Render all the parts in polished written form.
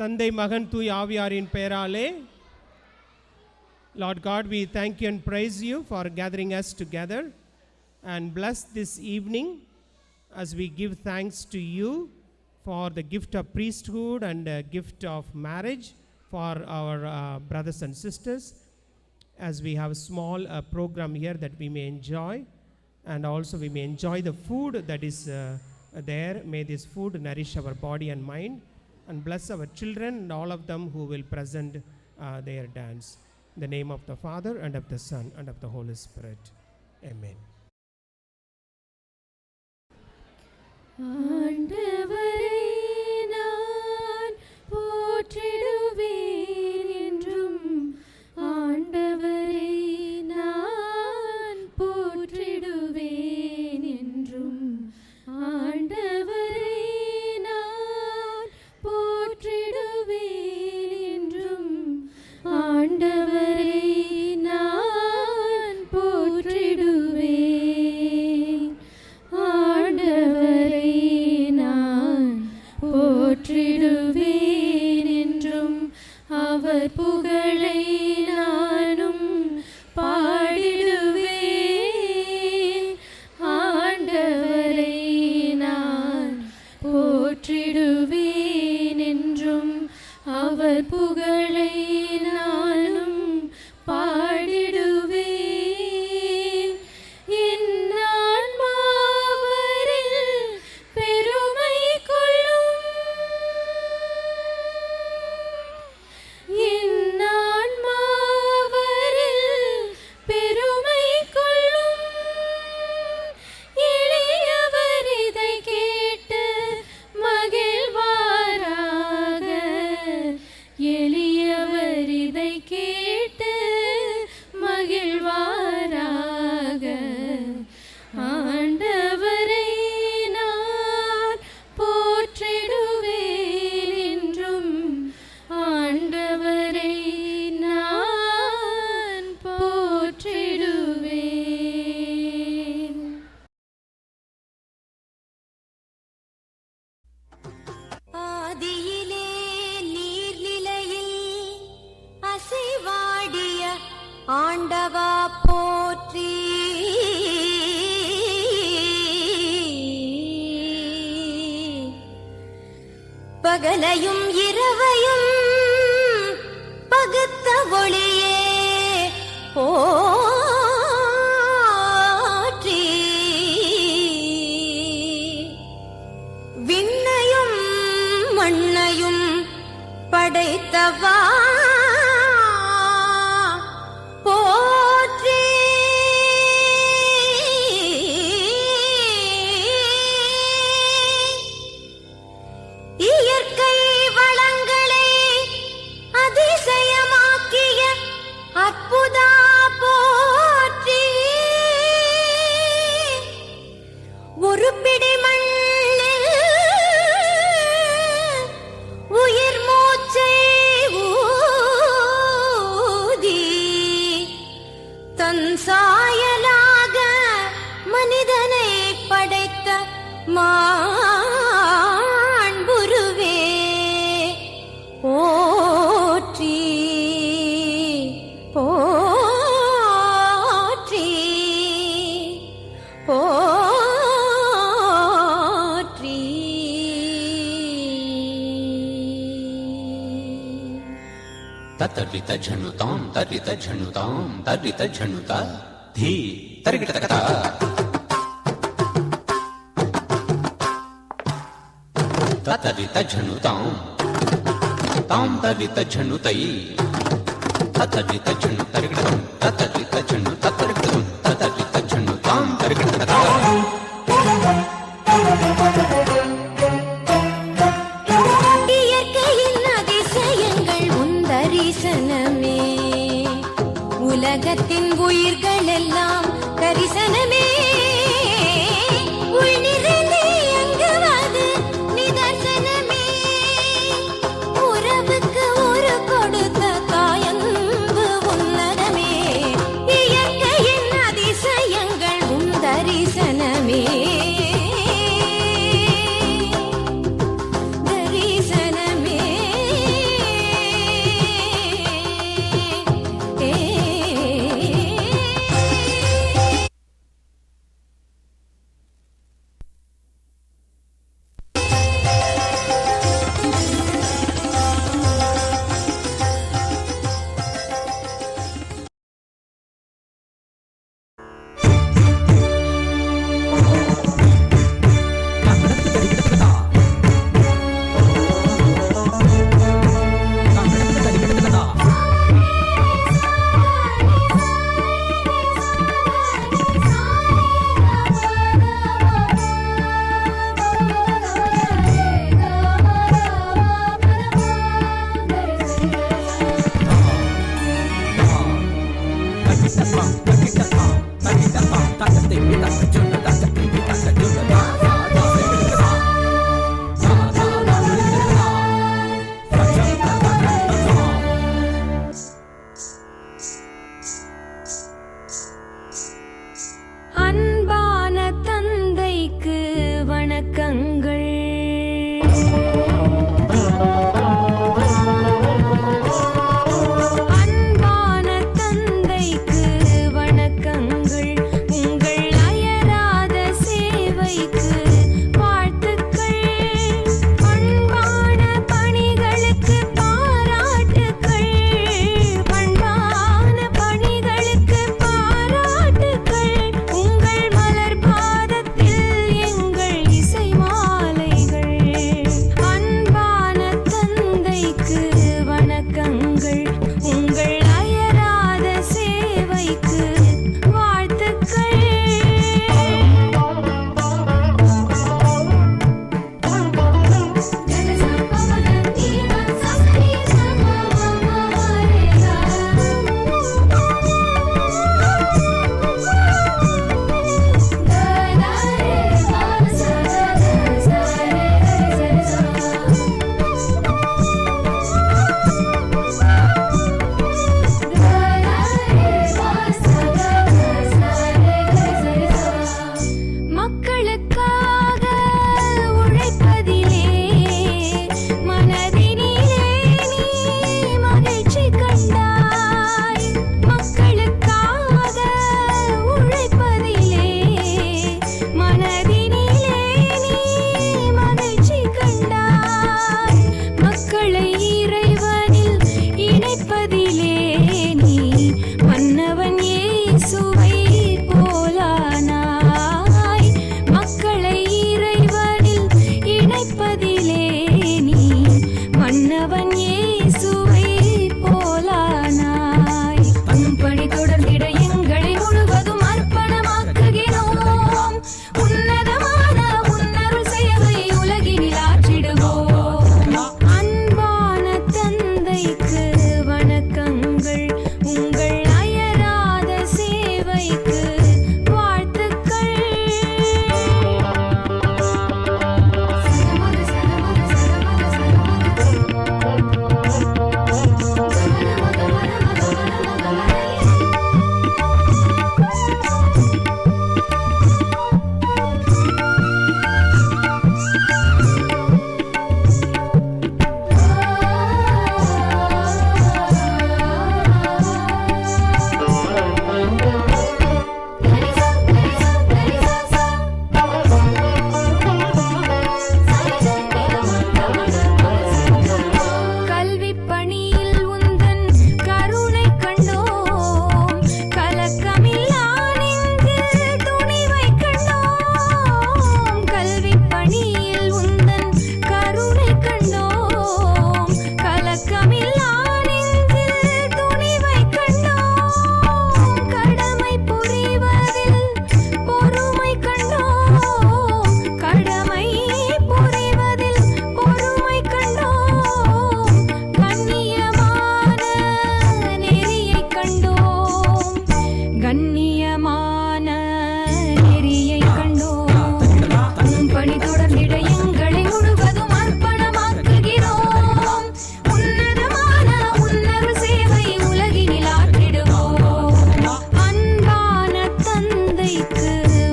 தந்தை மகன் தூய் ஆவியாரின் பெயராலே. Lord God, we thank you and praise you for gathering us together, and bless this evening as we give thanks to you for the gift of priesthood and gift of marriage for our brothers and sisters, as we have a small program here that we may enjoy, and also we may enjoy the food that is there. May this food nourish our body and mind, and bless our children and all of them who will present their dance. In the name of the Father, and of the Son, and of the Holy Spirit. Amen. ஆண்டவரை நான் போற்றிடுவேன் என்றும், ஆண்டவரை நான் போற்றிடுவேன் என்றும், ஆண்டவரை நான் போற்றிடுவேன் என்றும், ஆண்டவரை நான் போற்றிடுவேன், ஆண்டவரை நான் போற்றிடுவேன் என்றும், அவர் புகழை நானும் பாடிடுவேன், ஆண்டவரை நான் போற்றிடுவேன் என்றும், அவர் புகழை நானும் பாடிடுவேன். என் ஆன்மாவரில் பெருமை கொள்ளும், என் ஆன்மாவரில் பெருமை கொள்ளும், எளியவர் இதை கேட்டு மகிழ்வாராக, எளியவர் இதை கேட்டு மகிழ்வாராக, ஆண்டவரை நான் போற்றிடுவேன் என்றும், ஆண்டவரை நான் போற்றிடுவேன். ஆதியிலே நீர்நிலையில் அசைவாடிய ஆண்டவா போற்றி, பகலையும் இரவையும் பகுத்த ஒளியே போற்றி, விண்ணையும் மண்ணையும் படைத்தவா போற்றி, இயற்கை வளங்களை அதிசயமாக்கிய அற்புதா போற்றி, ஒரு பிடி மண்ணில் உயிர் மூச்சை ஊதி, தன் சாயலாக மனிதனை படைத்த மாண்புருவே போற்றி, போற்றி, போற்றி. ತತ್ತರಿತ ಝಣುತಾಂ ತರಿತ ಝಣುತಾಂ ತರಿತ ಝಣುತ ಧೀ ತರಿಗಿಟ ತಕತ ತತ್ತರಿತ ಝಣುತಾಂ ತಾಂ ತರಿತ ಝಣುತೈ ತತ್ತರಿತ ಝಣು ತರಿಗಿಟ ತತ್ತರಿತ ಝಣು ತತ್ತರಿಗಿಟ ತತ್ತರಿತ ಝಣು ತಾಂ ತರಿಗಿಟ ತಕತ. இயற்கையின் அதிசயங்கள் உந்தரிசனமே, உலகத்தின் உயிர்கள் எல்லாம் கரிசனமே, உள் நிறைந்து இயங்குவது நிதர்சனமே, உறவுக்கு ஒரு கொடுத்த தாயன்பு உன்னதமே, இயற்கையின் வானவன் இயேசுவை போலானாய். உன் பணி தொடர்ந்திட எங்களை முழுவதும் அர்ப்பணமாக்குகிறோம். உன்னதமான உன்னருள் சேவை உலகினில் ஆற்றிடுவோம். அன்பான தந்தைக்கு வணக்கங்கள், உங்கள் அயராத சேவைக்கு வாழ்த்துக்கள். கல்வி பணியில் உந்தன் கருணை கண்டோம். கலக்கமில்லா நெஞ்சில் துணிவை கண்டோம். கல்வி பணியில் உந்தன் கருணை கண்டோம். கலக்கமில்லா நெஞ்சில் துணிவை கண்டோம். கடமை புரிவதில் பொறுமை கண்டோம். கடமை புரிவதில் பொறுமை கண்டோம். கண்ணியமான நெறியை கண்டோம். கண்ணியமான நெறியை கண்டோம். உன் பணி தொடர்ந்திட எங்களை முழுவதும் அர்ப்பணமாக்குகிறோம். உன்னதமான உன்னருள் சேவை உலகினில் ஆற்றிடுவோம். அன்பான தந்தைக்கு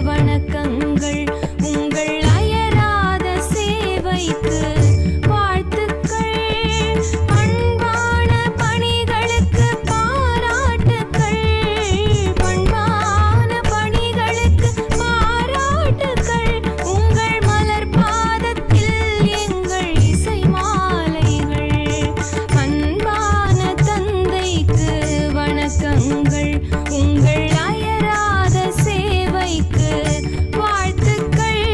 வணக்கங்கள், உங்கள் அயராத சேவைக்கு வாழ்த்துக்கள். அன்பான பணிகளுக்கு பாராட்டுக்கள். பண்பான பணிகளுக்கு பாராட்டுக்கள். உங்கள் மலர் பாதத்தில் எங்கள் இசை மாலைகள். அன்பான தந்தைக்கு வணக்கங்கள், உங்கள் அயராத சேவைக்கு வாழ்த்துக்கள்.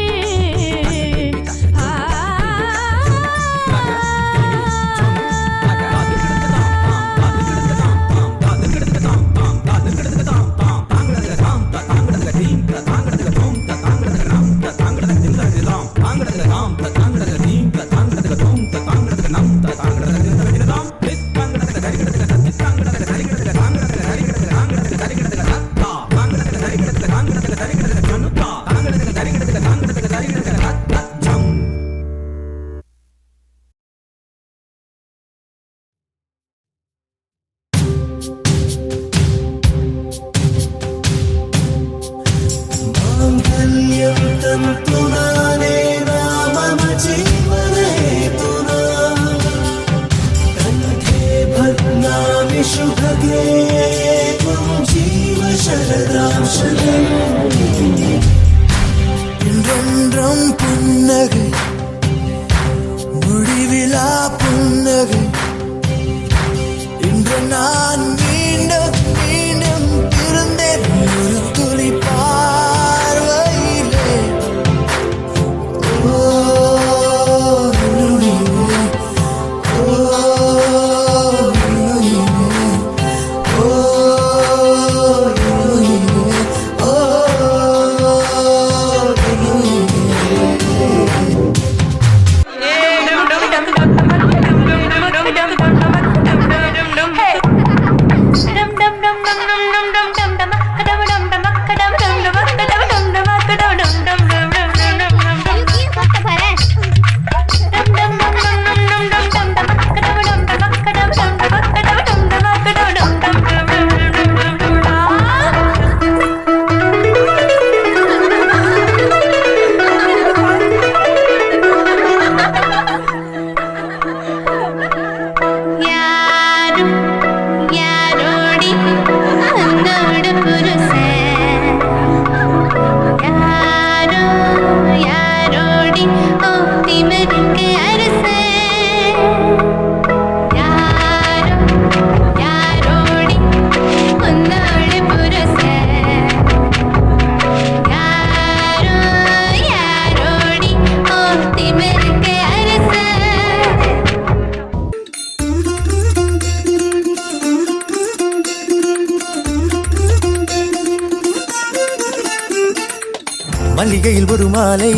மல்லிகையில் ஒரு மாலை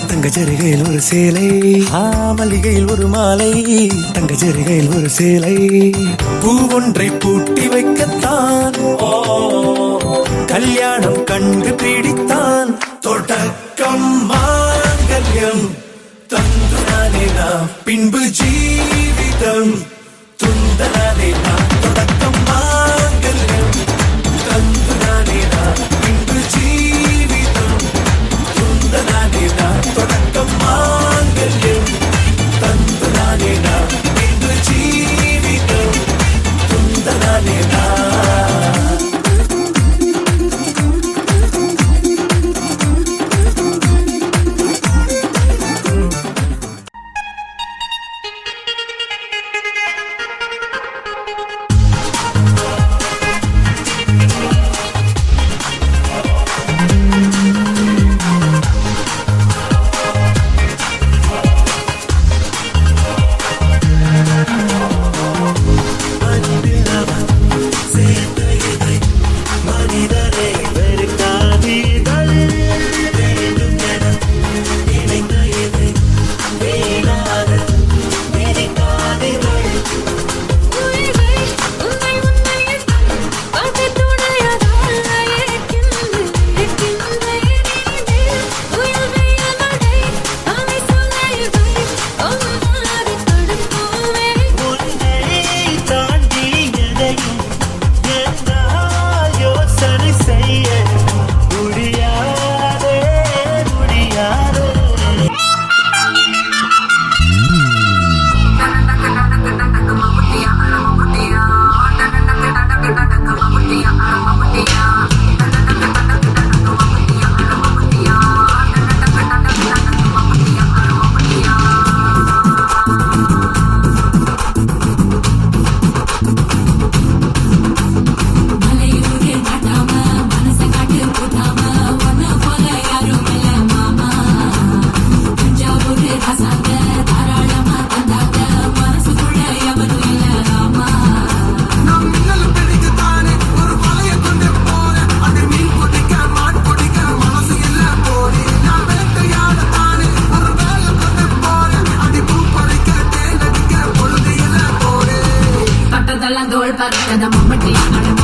தங்க ஜரிகையில் ஒரு சேலை மல்லிகையில் ஒரு மாலை தங்க ஜரிகையில் ஒரு சேலை பூ ஒன்றை பூட்டி வைக்கத்தான் கல்யாணம் கண்டு பிடித்தான் தொடக்கம் மாங்கல்யம் தந்துனானே நாம் பின்பு ஜீவிதம் துந்தனானே நாம் தொடக்கம் மாங்கல்யம் தந்துனானே நாம் பின்பு ஜீவிதம் துந்தனானே நாம் தொடக்கம் மாங்கல்யம் தந்துனானே நாம் பின்பு ஜீவிதம் துந்தனானே நாம் தோள் பறக்கத மம்மட்டியா